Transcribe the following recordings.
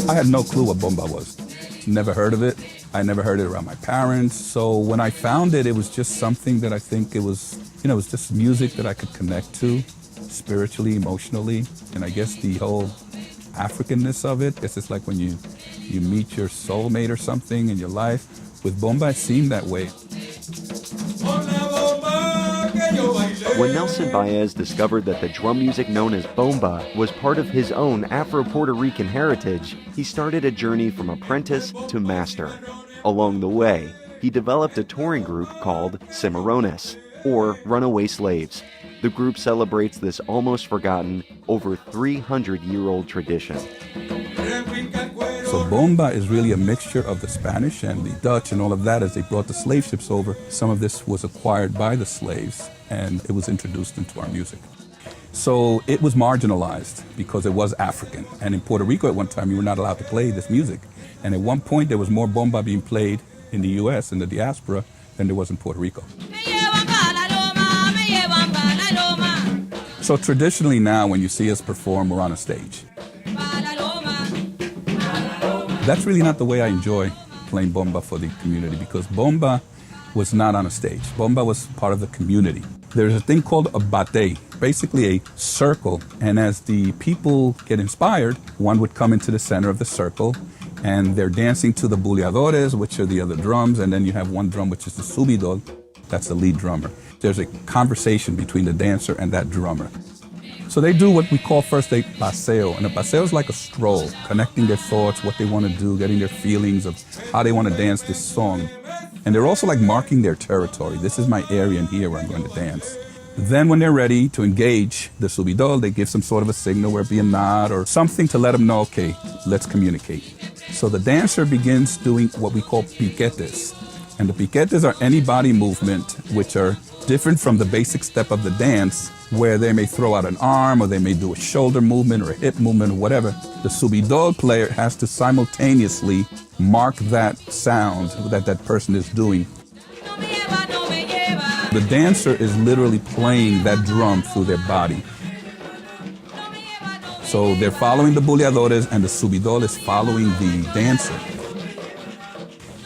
I had no clue what bomba was. Never heard of it. I never heard it around my parents. So when I found it, it was just something that I think it was just music that I could connect to spiritually, emotionally. And I guess the whole Africanness of it, it's just like when you meet your soulmate or something in your life. With bomba, it seemed that way. When Nelson Baez discovered that the drum music known as bomba was part of his own Afro-Puerto Rican heritage, he started a journey from apprentice to master. Along the way, he developed a touring group called Cimarrones, or Runaway Slaves. The group celebrates this almost forgotten, over 300-year-old tradition. So bomba is really a mixture of the Spanish and the Dutch and all of that. As they brought the slave ships over, some of this was acquired by the slaves and it was introduced into our music. So it was marginalized because it was African. And in Puerto Rico at one time, you were not allowed to play this music. And at one point, there was more bomba being played in the US, in the diaspora, than there was in Puerto Rico. So traditionally now, when you see us perform, we're on a stage. That's really not the way I enjoy playing bomba for the community, because bomba was not on a stage. Bomba was part of the community. There's a thing called a bate, basically a circle, and as the people get inspired, one would come into the center of the circle, and they're dancing to the buleadores, which are the other drums, and then you have one drum, which is the subidor, that's the lead drummer. There's a conversation between the dancer and that drummer. So they do what we call first a paseo, and a paseo is like a stroll, connecting their thoughts, what they want to do, getting their feelings of how they want to dance this song. And they're also like marking their territory. This is my area in here where I'm going to dance. Then when they're ready to engage the subidor, they give some sort of a signal, where it be a nod or something to let them know, okay, let's communicate. So the dancer begins doing what we call piquetes. And the piquetes are any body movement which are different from the basic step of the dance, where they may throw out an arm or they may do a shoulder movement or a hip movement or whatever. The subidor player has to simultaneously mark that sound that that person is doing. The dancer is literally playing that drum through their body. So they're following the buleadores and the subidor is following the dancer.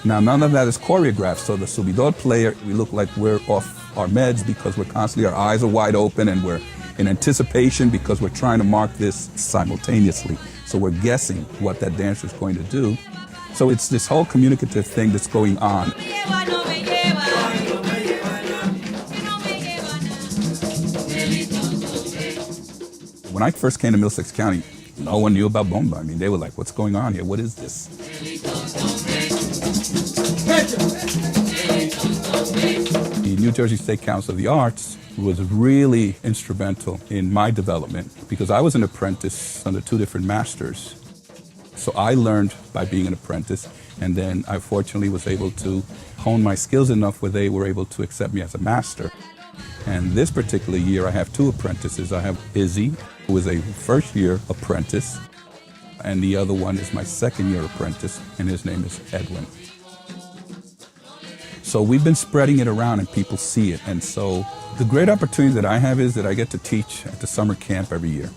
Now, none of that is choreographed, so the subidor player, we look like we're off our meds because we're constantly, our eyes are wide open and we're in anticipation because we're trying to mark this simultaneously. So we're guessing what that dancer is going to do. So it's this whole communicative thing that's going on. When I first came to Middlesex County, no one knew about bomba. I mean, they were like, what's going on here? What is this? The New Jersey State Council of the Arts was really instrumental in my development because I was an apprentice under two different masters. So I learned by being an apprentice, and then I fortunately was able to hone my skills enough where they were able to accept me as a master. And this particular year, I have two apprentices. I have Izzy, who is a first-year apprentice, and the other one is my second-year apprentice, and his name is Edwin. So we've been spreading it around and people see it. And so the great opportunity that I have is that I get to teach at the summer camp every year.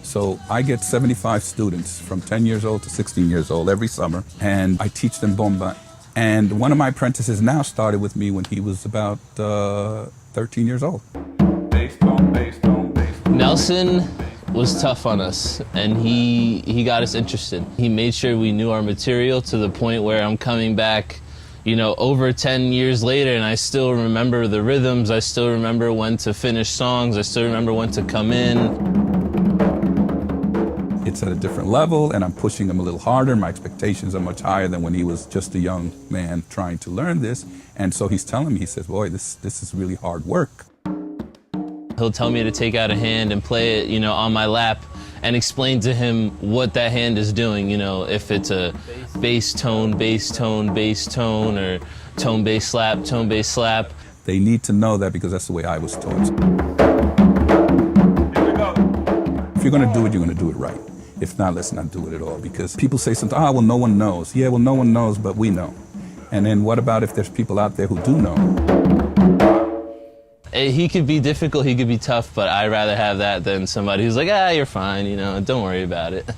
So I get 75 students from 10 years old to 16 years old every summer, and I teach them bomba. And one of my apprentices now started with me when he was about 13 years old. Nelson was tough on us, and he got us interested. He made sure we knew our material to the point where I'm coming back, you know, over 10 years later, and I still remember the rhythms, I still remember when to finish songs, I still remember when to come in. It's at a different level, and I'm pushing him a little harder. My expectations are much higher than when he was just a young man trying to learn this. And so he's telling me, he says, boy, this is really hard work. He'll tell me to take out a hand and play it, you know, on my lap, and explain to him what that hand is doing, you know, if it's a bass tone, bass tone, bass tone, or tone, bass, slap, tone, bass, slap. They need to know that because that's the way I was taught. If you're going to do it, you're going to do it right. If not, let's not do it at all, because people say something, well, no one knows. Yeah, well, no one knows, but we know. And then what about if there's people out there who do know? He could be difficult, he could be tough, but I'd rather have that than somebody who's like, you're fine, you know, don't worry about it.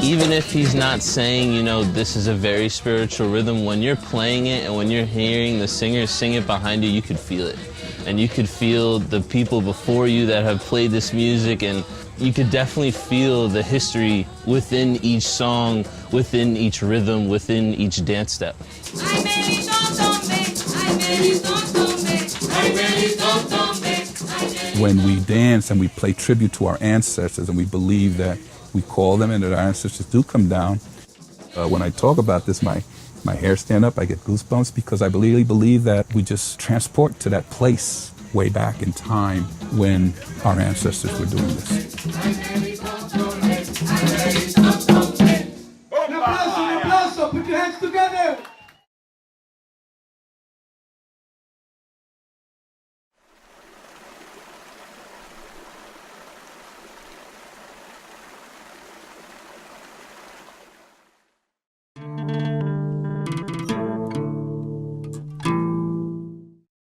Even if he's not saying, you know, this is a very spiritual rhythm, when you're playing it and when you're hearing the singer sing it behind you, you could feel it. And you could feel the people before you that have played this music, and you could definitely feel the history within each song, within each rhythm, within each dance step. When we dance and we play tribute to our ancestors and we believe that we call them and that our ancestors do come down, when I talk about this, my hair stand up, I get goosebumps, because I really believe that we just transport to that place way back in time when our ancestors were doing this. Un aplauso, put your hands together.